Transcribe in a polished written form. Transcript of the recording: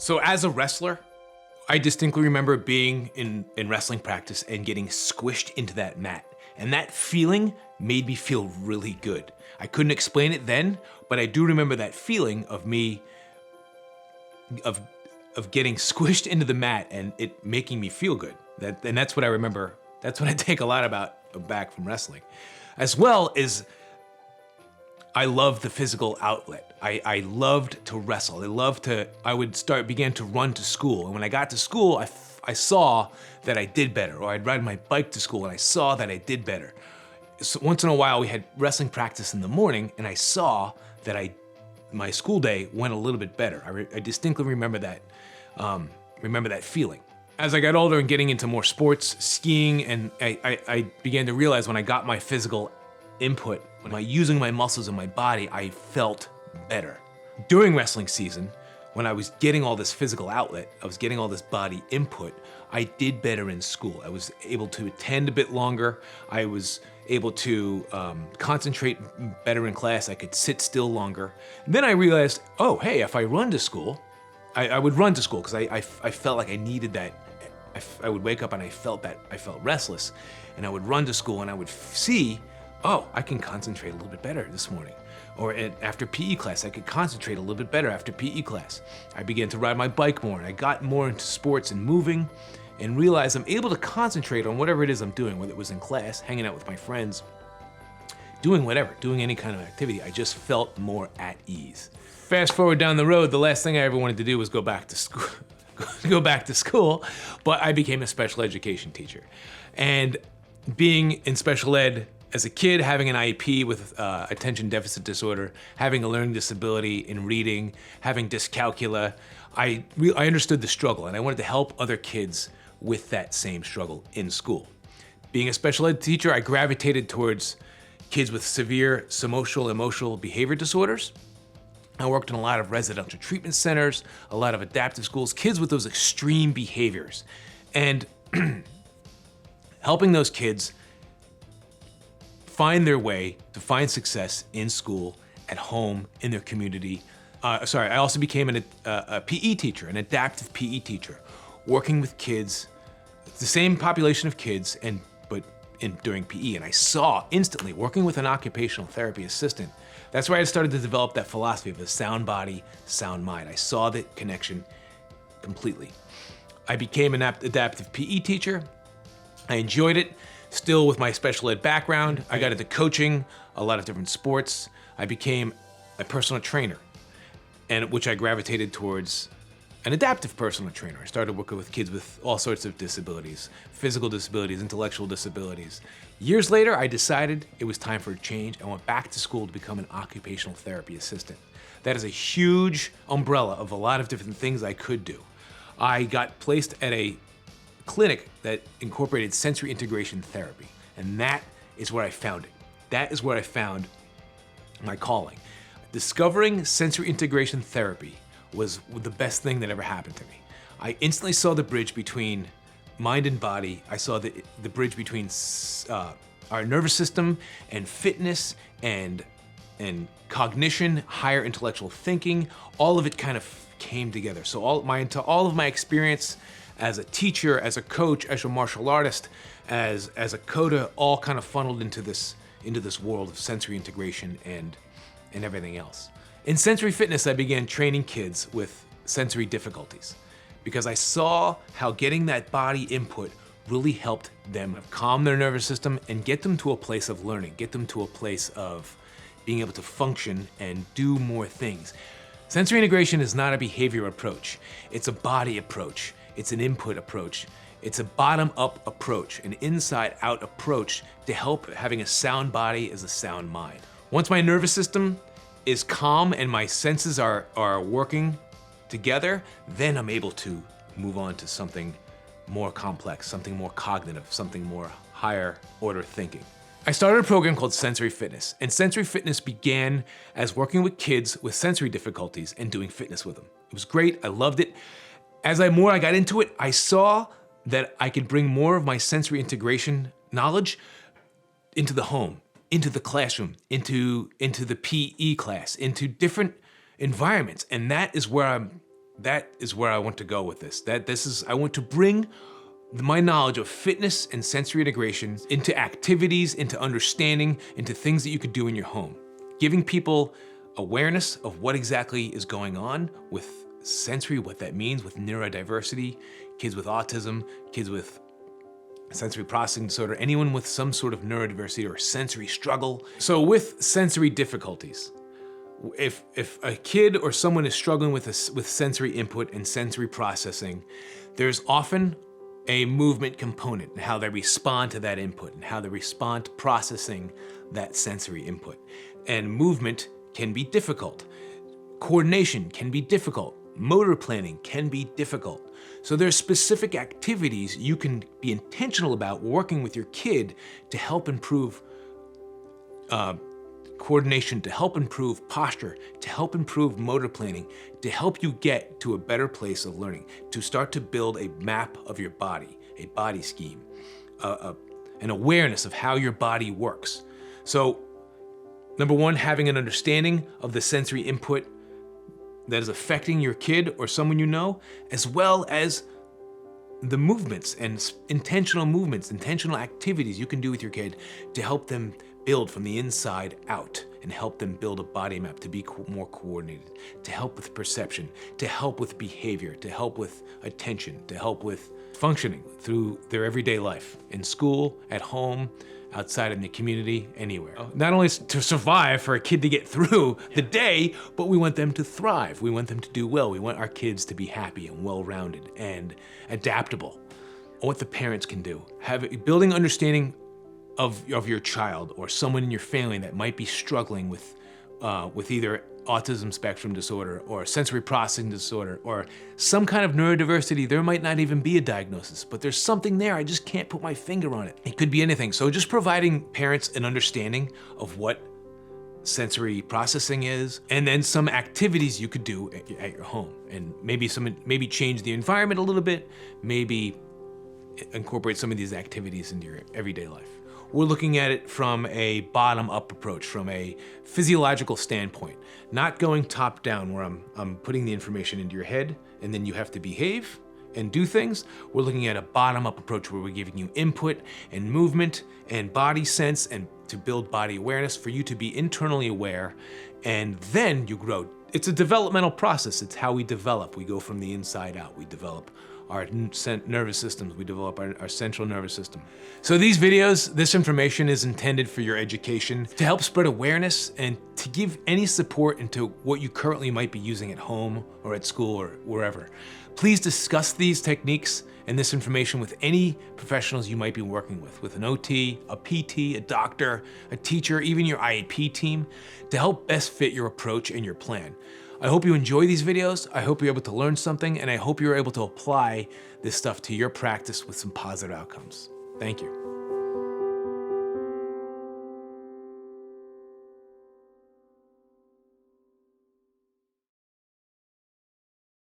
So as a wrestler, I distinctly remember being in wrestling practice and getting squished into that mat. And that feeling made me feel really good. I couldn't explain it then, but I do remember that feeling of me, of getting squished into the mat and it making me feel good. And that's what I remember. That's what I take a lot back from wrestling. As well as I loved the physical outlet. I loved to wrestle. Began to run to school. And when I got to school, I saw that I did better. Or I'd ride my bike to school and I saw that I did better. So once in a while we had wrestling practice in the morning and I saw that my school day went a little bit better. I distinctly remember that feeling. As I got older and getting into more sports, skiing, and I began to realize when I got my physical input, when I using my muscles in my body, I felt better. During wrestling season, when I was getting all this physical outlet, I was getting all this body input, I did better in school. I was able to attend a bit longer. I was able to concentrate better in class. I could sit still longer. And then I realized, oh, hey, if I run to school, I would run to school because I felt like I needed that. I would wake up and I felt restless, and I would run to school and I would see, oh, I can concentrate a little bit better this morning. Or after PE class, I could concentrate a little bit better after PE class. I began to ride my bike more and I got more into sports and moving and realized I'm able to concentrate on whatever it is I'm doing, whether it was in class, hanging out with my friends, doing any kind of activity. I just felt more at ease. Fast forward down the road, the last thing I ever wanted to do was go back to school, but I became a special education teacher. And being in special ed as a kid, having an IEP with attention deficit disorder, having a learning disability in reading, having dyscalculia, I understood the struggle and I wanted to help other kids with that same struggle in school. Being a special ed teacher, I gravitated towards kids with severe social emotional behavior disorders. I worked in a lot of residential treatment centers, a lot of adaptive schools, kids with those extreme behaviors. And helping those kids find their way to find success in school, at home, in their community. I also became a PE teacher, an adaptive PE teacher, working with kids, the same population of kids, during PE. And I saw instantly, working with an occupational therapy assistant, that's where I started to develop that philosophy of a sound body, sound mind. I saw the connection completely. I became an adaptive PE teacher. I enjoyed it. Still with my special ed background, I got into coaching, a lot of different sports. I became a personal trainer, which I gravitated towards an adaptive personal trainer. I started working with kids with all sorts of disabilities, physical disabilities, intellectual disabilities. Years later, I decided it was time for a change. I went back to school to become an occupational therapy assistant. That is a huge umbrella of a lot of different things I could do. I got placed at a clinic that incorporated sensory integration therapy, and that is where I found it. That is where I found my calling. Discovering sensory integration therapy was the best thing that ever happened to me. I instantly saw the bridge between mind and body. I saw the bridge between our nervous system and fitness and cognition, higher intellectual thinking. All of it kind of came together. So all of my experience as a teacher, as a coach, as a martial artist, as a coder, all kind of funneled into this world of sensory integration and everything else. In sensory fitness, I began training kids with sensory difficulties because I saw how getting that body input really helped them calm their nervous system and get them to a place of learning, get them to a place of being able to function and do more things. Sensory integration is not a behavior approach. It's a body approach. It's an input approach. It's a bottom-up approach, an inside-out approach to help having a sound body as a sound mind. Once my nervous system is calm and my senses are working together, then I'm able to move on to something more complex, something more cognitive, something more higher order thinking. I started a program called Sensory Fitness, and Sensory Fitness began as working with kids with sensory difficulties and doing fitness with them. It was great, I loved it. As I got into it, I saw that I could bring more of my sensory integration knowledge into the home, into the classroom, into the PE class, into different environments. And that is where I that is where I want to go with this. I want to bring my knowledge of fitness and sensory integration into activities, into understanding, into things that you could do in your home. Giving people awareness of what exactly is going on with sensory, what that means with neurodiversity, kids with autism, kids with sensory processing disorder, anyone with some sort of neurodiversity or sensory struggle. So with sensory difficulties, if a kid or someone is struggling with sensory input and sensory processing, there's often a movement component and how they respond to that input and how they respond to processing that sensory input. And movement can be difficult. Coordination can be difficult. Motor planning can be difficult. So there's specific activities you can be intentional about working with your kid to help improve coordination, to help improve posture, to help improve motor planning, to help you get to a better place of learning, to start to build a map of your body, a body scheme, an awareness of how your body works. So, number one, having an understanding of the sensory input that is affecting your kid or someone you know, as well as the movements and intentional activities you can do with your kid to help them build from the inside out and help them build a body map to be more coordinated, to help with perception, to help with behavior, to help with attention, to help with functioning through their everyday life, in school, at home, outside in the community, anywhere. Not only to survive, for a kid to get through the day, but we want them to thrive. We want them to do well. We want our kids to be happy and well-rounded and adaptable. What the parents can do. Building understanding of your child or someone in your family that might be struggling with either autism spectrum disorder or sensory processing disorder or some kind of neurodiversity. There might not even be a diagnosis, but there's something there. I just can't put my finger on it. It could be anything. So just providing parents an understanding of what sensory processing is, and then some activities you could do at your home, and maybe change the environment a little bit, maybe incorporate some of these activities into your everyday life. We're looking at it from a bottom-up approach, from a physiological standpoint, not going top-down where I'm putting the information into your head and then you have to behave and do things. We're looking at a bottom-up approach where we're giving you input and movement and body sense and to build body awareness for you to be internally aware, and then you grow. It's a developmental process. It's how we develop. We go from the inside out. We develop our nervous systems, we develop our central nervous system. So these videos, this information is intended for your education, to help spread awareness and to give any support into what you currently might be using at home or at school or wherever. Please discuss these techniques and this information with any professionals you might be working with an OT, a PT, a doctor, a teacher, even your IEP team, to help best fit your approach and your plan. I hope you enjoy these videos. I hope you're able to learn something, and I hope you're able to apply this stuff to your practice with some positive outcomes. Thank you.